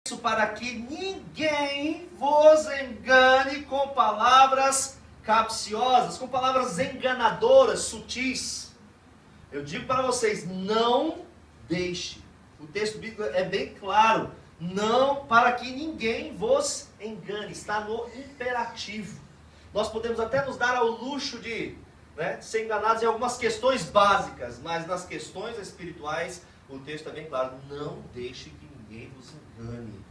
Isso para que ninguém vos engane com palavras capciosas, com palavras enganadoras, sutis. Eu digo para vocês, não deixe. O texto bíblico é bem claro. Não, para que ninguém vos engane. Está no imperativo. Nós podemos até nos dar ao luxo de ser enganados em algumas questões básicas, mas nas questões espirituais, o texto é bem claro. Não deixe que ninguém vos engane.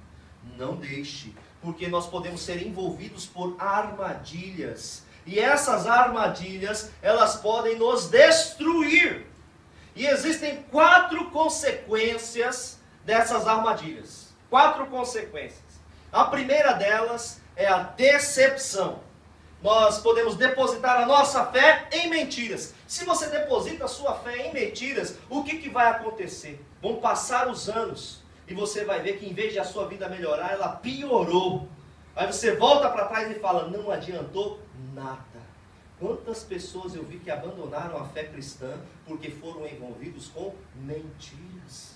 Não deixe. Porque nós podemos ser envolvidos por armadilhas. E essas armadilhas, elas podem nos destruir. E existem 4 consequências dessas armadilhas. 4 consequências. A primeira delas é a decepção. Nós podemos depositar a nossa fé em mentiras. Se você deposita a sua fé em mentiras, o que vai acontecer? Vão passar os anos e você vai ver que em vez de a sua vida melhorar, ela piorou. Aí você volta para trás e fala, não adiantou nada. Quantas pessoas eu vi que abandonaram a fé cristã porque foram envolvidos com mentiras?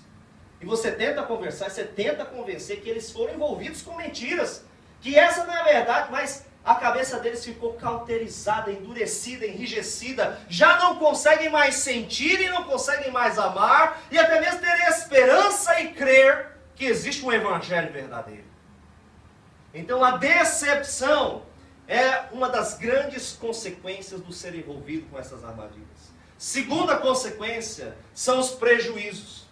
E você tenta conversar, você tenta convencer que eles foram envolvidos com mentiras. Que essa não é a verdade, mas a cabeça deles ficou cauterizada, endurecida, enrijecida. Já não conseguem mais sentir e não conseguem mais amar. E até mesmo ter esperança e crer que existe um evangelho verdadeiro. Então a decepção é uma das grandes consequências do ser envolvido com essas armadilhas. Segunda consequência são os prejuízos.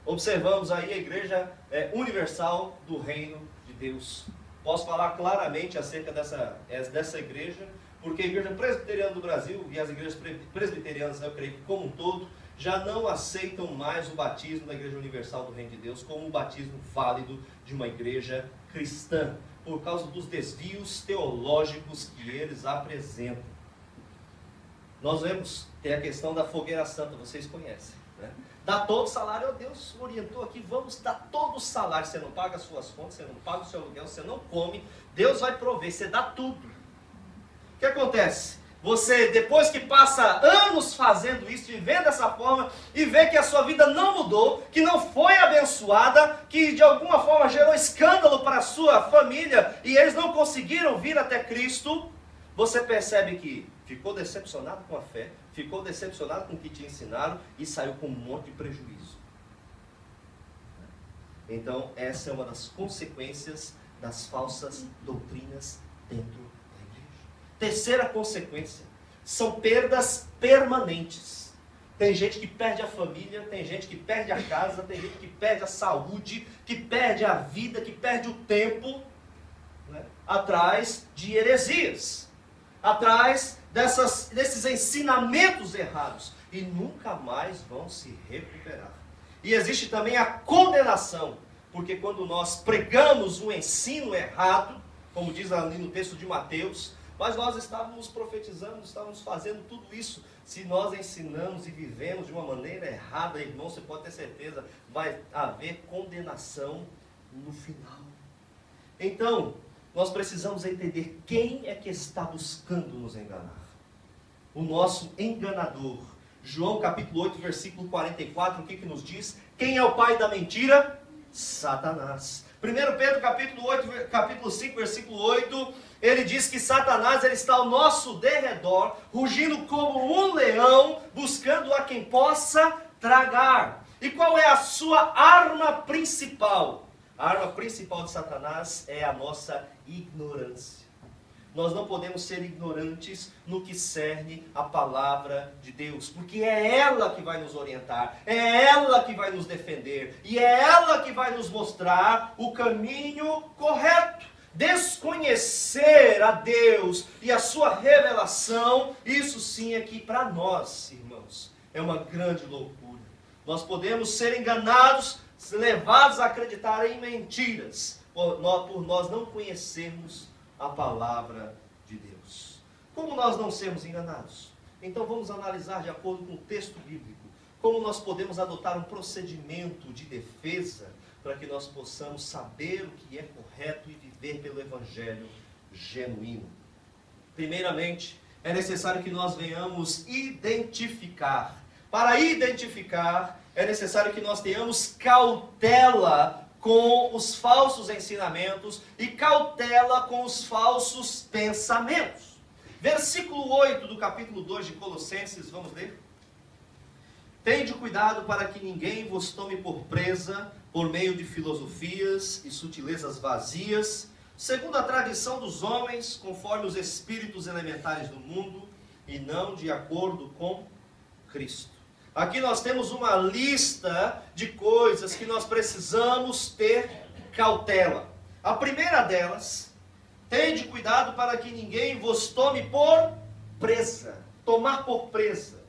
Observamos aí a Igreja Universal do Reino de Deus. Posso falar claramente acerca dessa igreja, porque a Igreja Presbiteriana do Brasil e as igrejas presbiterianas, eu creio que como um todo, já não aceitam mais o batismo da Igreja Universal do Reino de Deus como um batismo válido de uma igreja cristã, por causa dos desvios teológicos que eles apresentam. Nós vemos, tem a questão da fogueira santa, vocês conhecem, né? Dá todo o salário, Deus orientou aqui, vamos dar todo o salário. Você não paga as suas contas, você não paga o seu aluguel, você não come, Deus vai prover, você dá tudo. O que acontece? Você, depois que passa anos fazendo isso, vivendo dessa forma, e vê que a sua vida não mudou, que não foi abençoada, que de alguma forma gerou escândalo para a sua família, e eles não conseguiram vir até Cristo, você percebe que ficou decepcionado com a fé, ficou decepcionado com o que te ensinaram e saiu com um monte de prejuízo. Então, essa é uma das consequências das falsas doutrinas dentro da igreja. Terceira consequência, são perdas permanentes. Tem gente que perde a família, tem gente que perde a casa, tem gente que perde a saúde, que perde a vida, que perde o tempo, atrás de heresias, atrás desses ensinamentos errados, e nunca mais vão se recuperar. E existe também a condenação, porque quando nós pregamos um ensino errado, como diz ali no texto de Mateus, mas nós estávamos profetizando, estávamos fazendo tudo isso. Se nós ensinamos e vivemos de uma maneira errada, irmão, você pode ter certeza, vai haver condenação no final. Então, nós precisamos entender quem é que está buscando nos enganar. O nosso enganador. João capítulo 8, versículo 44, o que nos diz? Quem é o pai da mentira? Satanás. 1 Pedro capítulo 5, versículo 8, ele diz que Satanás ele está ao nosso derredor, rugindo como um leão, buscando a quem possa tragar. E qual é a sua arma principal? A arma principal de Satanás é a nossa ignorância. Nós não podemos ser ignorantes no que cerne a palavra de Deus, porque é ela que vai nos orientar, é ela que vai nos defender, e é ela que vai nos mostrar o caminho correto. Desconhecer a Deus e a sua revelação, isso sim é que para nós, irmãos, é uma grande loucura. Nós podemos ser enganados, levados a acreditar em mentiras, por nós não conhecermos a palavra de Deus. Como nós não sermos enganados? Então vamos analisar de acordo com o texto bíblico, como nós podemos adotar um procedimento de defesa para que nós possamos saber o que é correto e viver pelo evangelho genuíno. Primeiramente, é necessário que nós venhamos identificar. Para identificar, é necessário que nós tenhamos cautela com os falsos ensinamentos e cautela com os falsos pensamentos. Versículo 8 do capítulo 2 de Colossenses, vamos ler? Tende cuidado para que ninguém vos tome por presa por meio de filosofias e sutilezas vazias, segundo a tradição dos homens, conforme os espíritos elementares do mundo, e não de acordo com Cristo. Aqui nós temos uma lista de coisas que nós precisamos ter cautela. A primeira delas, tende cuidado para que ninguém vos tome por presa. Tomar por presa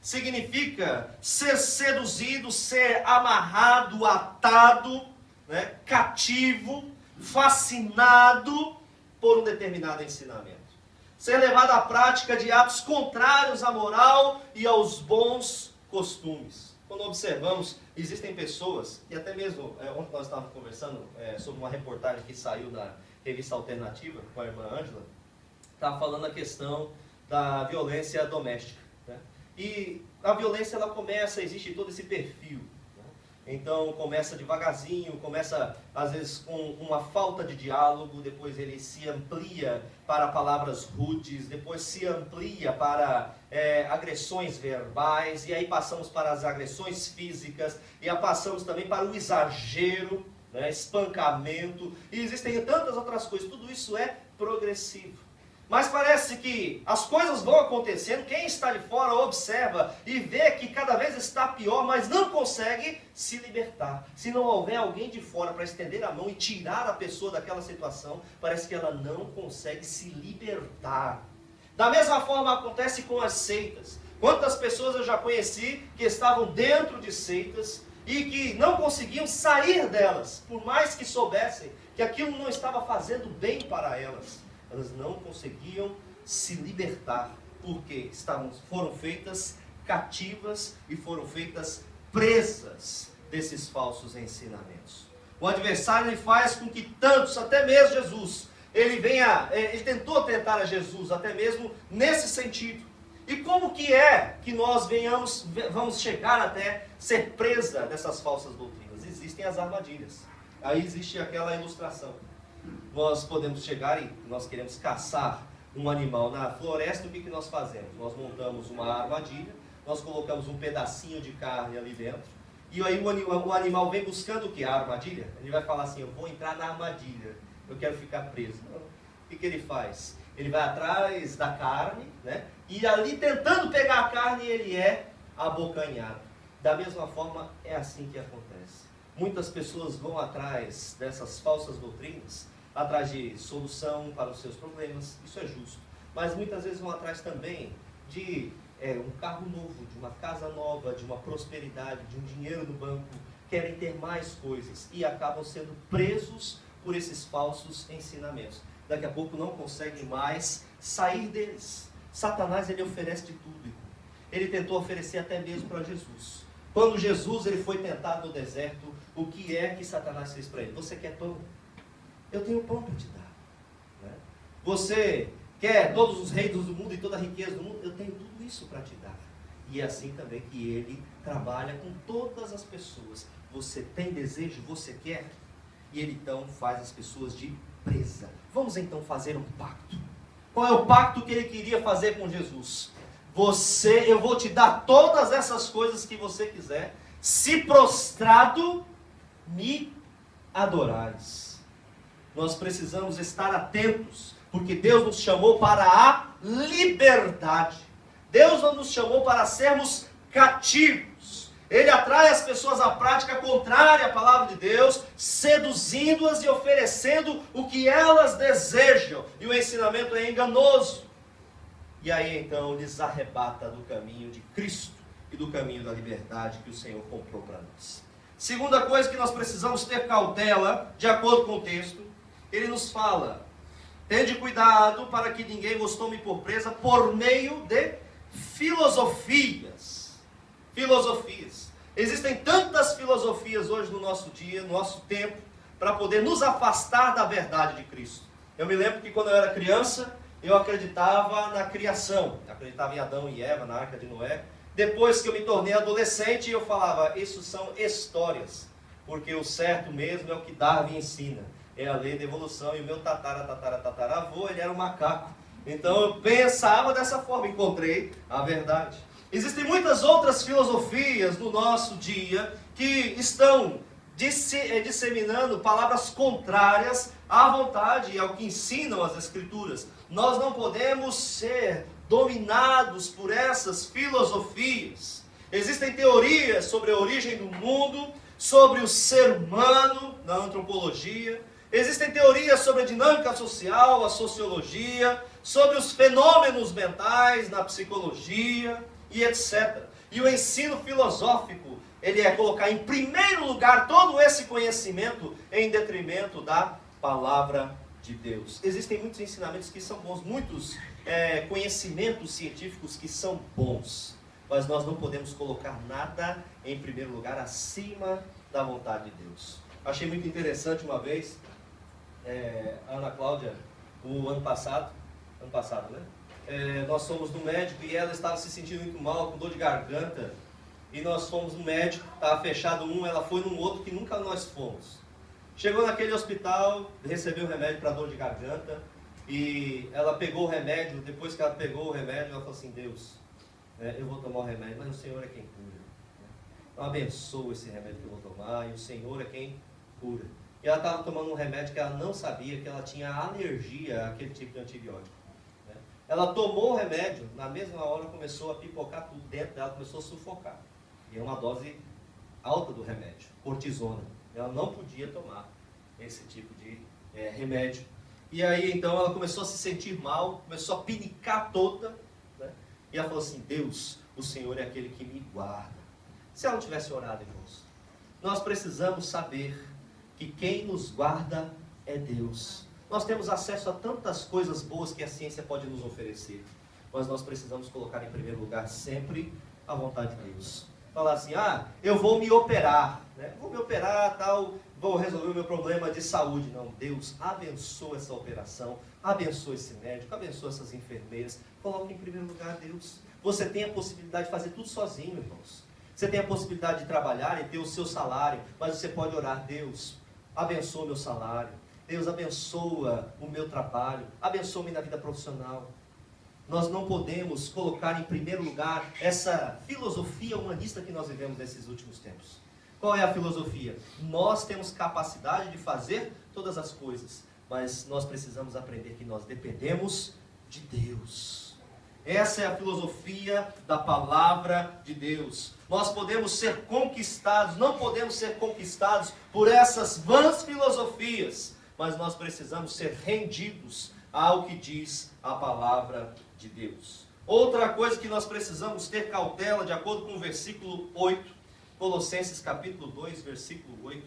significa ser seduzido, ser amarrado, atado, né, cativo, fascinado por um determinado ensinamento. Ser levado à prática de atos contrários à moral e aos bons costumes. Quando observamos, existem pessoas, e até mesmo, ontem nós estávamos conversando sobre uma reportagem que saiu da revista Alternativa, com a irmã Ângela, estava falando a questão da violência doméstica. Né? E a violência, ela começa, existe todo esse perfil. Então começa devagarzinho, começa às vezes com uma falta de diálogo, depois ele se amplia para palavras rudes, depois se amplia para agressões verbais, e aí passamos para as agressões físicas, e aí passamos também para o exagero, né, espancamento, e existem tantas outras coisas, tudo isso é progressivo. Mas parece que as coisas vão acontecendo, quem está de fora observa e vê que cada vez está pior, mas não consegue se libertar. Se não houver alguém de fora para estender a mão e tirar a pessoa daquela situação, parece que ela não consegue se libertar. Da mesma forma acontece com as seitas. Quantas pessoas eu já conheci que estavam dentro de seitas e que não conseguiam sair delas, por mais que soubessem que aquilo não estava fazendo bem para elas. Elas não conseguiam se libertar, porque foram feitas cativas e foram feitas presas desses falsos ensinamentos. O adversário ele faz com que tantos, até mesmo Jesus, ele tentou tentar a Jesus, até mesmo nesse sentido. E como que é que nós vamos chegar até ser presa dessas falsas doutrinas? Existem as armadilhas. Aí existe aquela ilustração. Nós podemos chegar e nós queremos caçar um animal na floresta, o que nós fazemos? Nós montamos uma armadilha, nós colocamos um pedacinho de carne ali dentro, e aí o animal vem buscando o que? A armadilha. Ele vai falar assim, eu vou entrar na armadilha, eu quero ficar preso. Não. O que ele faz? Ele vai atrás da carne, né? E ali tentando pegar a carne, ele é abocanhado. Da mesma forma, é assim que acontece. Muitas pessoas vão atrás dessas falsas doutrinas, atrás de solução para os seus problemas, isso é justo. Mas muitas vezes vão atrás também de um carro novo, de uma casa nova, de uma prosperidade, de um dinheiro no banco, querem ter mais coisas e acabam sendo presos por esses falsos ensinamentos. Daqui a pouco não conseguem mais sair deles. Satanás, ele oferece de tudo. Ele tentou oferecer até mesmo para Jesus. Quando Jesus ele foi tentado no deserto, o que é que Satanás fez para ele? Você quer pão? Eu tenho pão para te dar. Né? Você quer todos os reinos do mundo e toda a riqueza do mundo? Eu tenho tudo isso para te dar. E é assim também que ele trabalha com todas as pessoas. Você tem desejo? Você quer? E ele então faz as pessoas de presa. Vamos então fazer um pacto. Qual é o pacto que ele queria fazer com Jesus? Eu vou te dar todas essas coisas que você quiser, se prostrado me adorares. Nós precisamos estar atentos, porque Deus nos chamou para a liberdade. Deus não nos chamou para sermos cativos. Ele atrai as pessoas à prática contrária à palavra de Deus, seduzindo-as e oferecendo o que elas desejam. E o ensinamento é enganoso. E aí então lhes arrebata do caminho de Cristo e do caminho da liberdade que o Senhor comprou para nós. Segunda coisa que nós precisamos ter cautela, de acordo com o texto, ele nos fala: tende cuidado para que ninguém vos tome por presa por meio de filosofias. Filosofias. Existem tantas filosofias hoje no nosso dia, no nosso tempo, para poder nos afastar da verdade de Cristo. Eu me lembro que quando eu era criança, eu acreditava na criação, acreditava em Adão e Eva, na Arca de Noé. Depois que eu me tornei adolescente, eu falava, isso são histórias. porque o certo mesmo é o que Darwin ensina, é a lei da evolução, e o meu tataravô, ele era um macaco. Então eu pensava dessa forma, encontrei a verdade. Existem muitas outras filosofias no nosso dia que estão disseminando palavras contrárias à vontade e ao que ensinam as Escrituras. Nós não podemos ser dominados por essas filosofias. Existem teorias sobre a origem do mundo, sobre o ser humano na antropologia. Existem teorias sobre a dinâmica social, a sociologia, sobre os fenômenos mentais na psicologia e etc. E o ensino filosófico, ele é colocar em primeiro lugar todo esse conhecimento em detrimento da palavra de Deus. Existem muitos ensinamentos que são bons, muitos conhecimentos científicos que são bons, mas nós não podemos colocar nada em primeiro lugar acima da vontade de Deus. Achei muito interessante uma vez, a Ana Cláudia, o ano passado, né? Nós fomos no médico e ela estava se sentindo muito mal, com dor de garganta, e nós fomos no médico, estava fechado um, ela foi num outro que nunca nós fomos. Chegou naquele hospital, recebeu o remédio para dor de garganta, e ela pegou o remédio. Depois que ela pegou o remédio, ela falou assim: Deus, eu vou tomar o remédio, mas o Senhor é quem cura. Então abençoa esse remédio que eu vou tomar, e o Senhor é quem cura. E ela estava tomando um remédio que ela não sabia, que ela tinha alergia àquele tipo de antibiótico. Ela tomou o remédio, na mesma hora começou a pipocar tudo dentro dela, começou a sufocar. E é uma dose alta do remédio, cortisona. Ela não podia tomar esse tipo de remédio. E aí então ela começou a se sentir mal, começou a pinicar toda, né? E ela falou assim: Deus, o Senhor é aquele que me guarda. Se ela não tivesse orado, irmãos, nós precisamos saber que quem nos guarda é Deus. Nós temos acesso a tantas coisas boas que a ciência pode nos oferecer, mas nós precisamos colocar em primeiro lugar sempre a vontade de Deus. Falar assim: eu vou me operar, né? Vou me operar, tal, vou resolver o meu problema de saúde. Não, Deus abençoa essa operação, abençoa esse médico, abençoa essas enfermeiras. Coloque em primeiro lugar Deus. Você tem a possibilidade de fazer tudo sozinho, irmãos. Você tem a possibilidade de trabalhar e ter o seu salário, mas você pode orar: Deus, abençoa o meu salário. Deus, abençoa o meu trabalho, abençoa-me na vida profissional. Nós não podemos colocar em primeiro lugar essa filosofia humanista que nós vivemos nesses últimos tempos. Qual é a filosofia? Nós temos capacidade de fazer todas as coisas, mas nós precisamos aprender que nós dependemos de Deus. Essa é a filosofia da palavra de Deus. Nós podemos ser conquistados, não podemos ser conquistados por essas vãs filosofias, mas nós precisamos ser rendidos ao que diz a palavra de Deus. Outra coisa que nós precisamos ter cautela, de acordo com o versículo 8, Colossenses capítulo 2, versículo 8.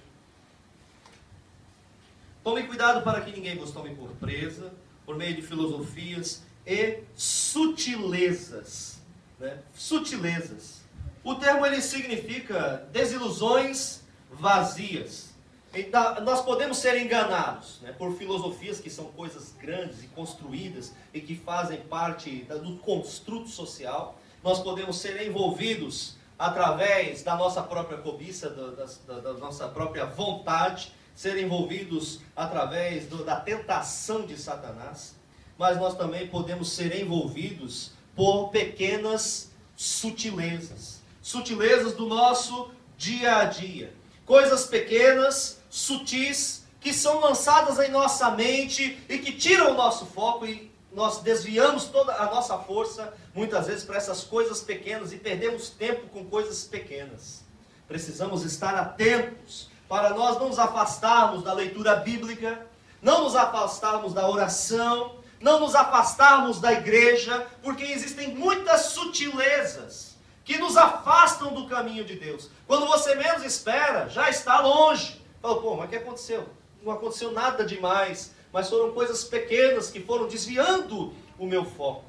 Tome cuidado para que ninguém vos tome por presa, por meio de filosofias e sutilezas. Né? Sutilezas. O termo ele significa desilusões vazias. Então, nós podemos ser enganados, né, por filosofias que são coisas grandes e construídas e que fazem parte do construto social. Nós podemos ser envolvidos através da nossa própria cobiça, da nossa própria vontade, ser envolvidos através da tentação de Satanás. Mas nós também podemos ser envolvidos por pequenas sutilezas. Sutilezas do nosso dia a dia. Coisas pequenas, sutis, que são lançadas em nossa mente e que tiram o nosso foco, e nós desviamos toda a nossa força, muitas vezes, para essas coisas pequenas e perdemos tempo com coisas pequenas. Precisamos estar atentos para nós não nos afastarmos da leitura bíblica, não nos afastarmos da oração, não nos afastarmos da igreja, porque existem muitas sutilezas que nos afastam do caminho de Deus. Quando você menos espera, já está longe. Fala: pô, mas o que aconteceu? Não aconteceu nada demais, mas foram coisas pequenas que foram desviando o meu foco.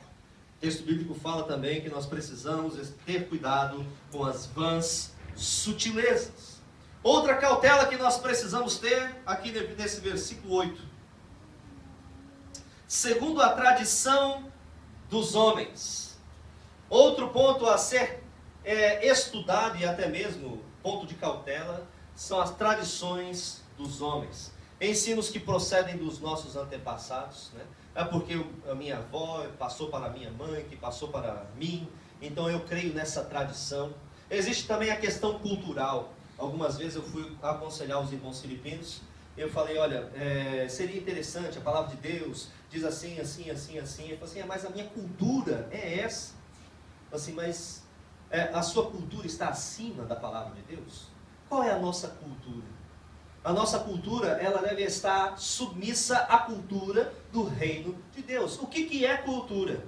O texto bíblico fala também que nós precisamos ter cuidado com as vãs sutilezas. Outra cautela que nós precisamos ter, aqui nesse versículo 8. Segundo a tradição dos homens. Outro ponto a ser estudado, e até mesmo ponto de cautela, são as tradições dos homens. Ensinos que procedem dos nossos antepassados, né? É porque a minha avó passou para a minha mãe, que passou para mim, então eu creio nessa tradição. Existe também a questão cultural. Algumas vezes eu fui aconselhar os irmãos filipinos, eu falei, olha, seria interessante, a palavra de Deus diz assim, assim, assim, assim. Eu falei assim, mas a minha cultura é essa. Eu falei assim, mas a sua cultura está acima da palavra de Deus? Qual é a nossa cultura? A nossa cultura, ela deve estar submissa à cultura do reino de Deus. O que é cultura?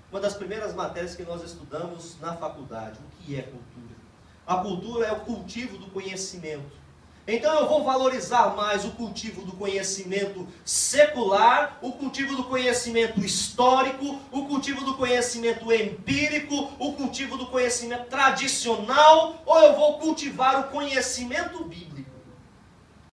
Uma das primeiras matérias que nós estudamos na faculdade. O que é cultura? A cultura é o cultivo do conhecimento. Então eu vou valorizar mais o cultivo do conhecimento secular, o cultivo do conhecimento histórico, o cultivo do conhecimento empírico, o cultivo do conhecimento tradicional, ou eu vou cultivar o conhecimento bíblico?